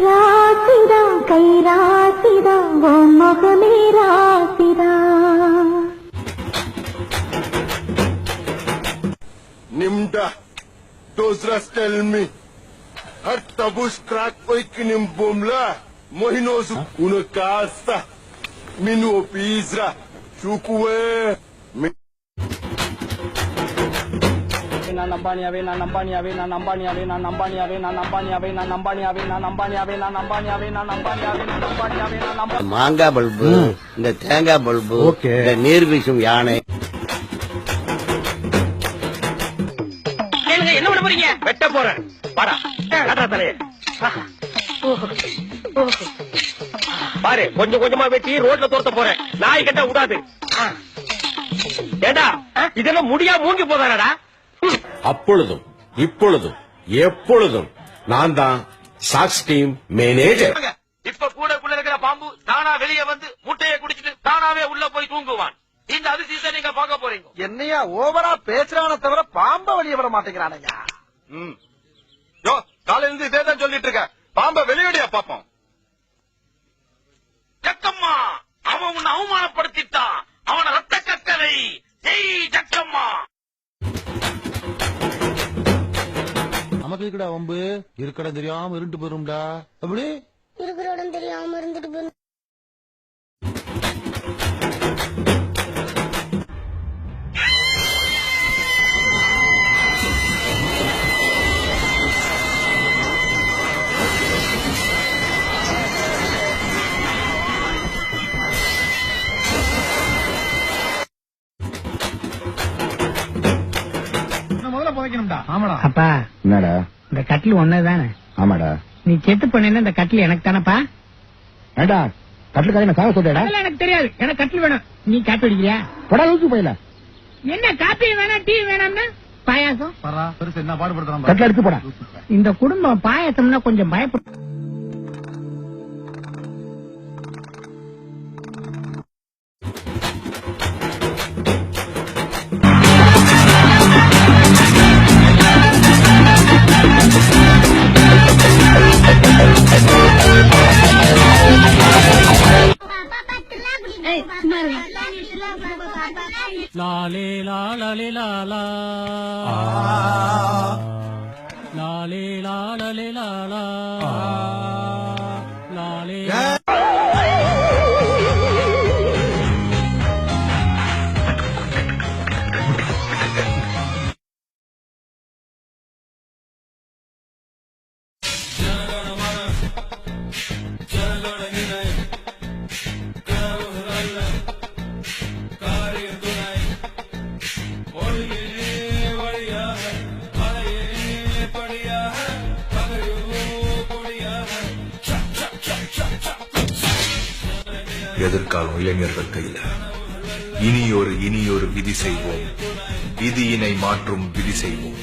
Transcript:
ராசிதா கை ராசிதா முகமே ராசிதா. Nimda, dozras tell me. Har tabus crack oikinim bomla. Mohinosu una casa. Minu pizra. Chukwe. மாங்காய் bulb, இந்த தேங்காய் bulb, இந்த நீர் வீசும் யானை. என்ன பண்ண போறீங்க? வெட்ட போறேன். பாரு கொஞ்சம் கொஞ்சமா வெட்டி ரோட்ல தோர்த்த போறேன். நாய் கிட்ட விடாது. ஏண்டா இதெல்லாம் முடியா மூங்கி போதானடா. அப்பொழுதும் இப்பொழுதும் எப்பொழுதும் நான் தான் சாக்ஸ் டீம் மேனேஜர். இப்ப கூடக்குள்ள இருக்கிற பாம்பு தானா வெளியே வந்து முட்டையை குடிச்சிட்டு தானாவே உள்ள போய் தூங்குவான். இந்த அதிசயத்தை நீங்க பார்க்க போறீங்க. என்னையா ஓவரா பேசுறான தவிர பாம்ப வெளியே விட மாட்டேங்கிறானையா. காலையில இருந்து இதே தான் சொல்லிட்டு இருக்க. பாம்ப வெளியடியா பாப்போம். ஜக்கம்மா அவன் உன்னை அவமானப்படுத்திட்டான். அவன ரத்த கக்கரை ஜெய் ஜக்கம்மா. நமக்கு இருக்கடா வம்பு, இருக்கடா தெரியாம இருண்டு போயிரும்டா. அப்படி இருக்கிற இடம் தெரியாம இருந்துட்டு போய் அப்பா என்னடா? இந்த கட்டில் ஒன்னதானே? ஆமாடா. நீ செத்து பண்ண இந்த கட்டில் எனக்கு தானப்பா? ஏண்டா கட்டிலுக்காக நான் சாக சொல்றேடா? எனக்கு தெரியாது. எனக்கு கட்டில் வேணும். நீ காப்பி அடிக்கிறியா? படா லூசு போயில. என்ன காப்பி வேணாம் டீ வேணாம்னா பாயாசம் பெருசு என்ன பாடுபடுத்துறான். கட்டில எடுத்து போடா. இந்த குடும்பம் பாயாசம்னா கொஞ்சம் பயப்படும். லாலே லாலே லாலா லாலே லாலே லாலா லாலே. எதிர்காலம் இளைஞர்கள் கையில. இனியொரு விதி செய்வோம். விதியினை மாற்றும் விதி செய்வோம்.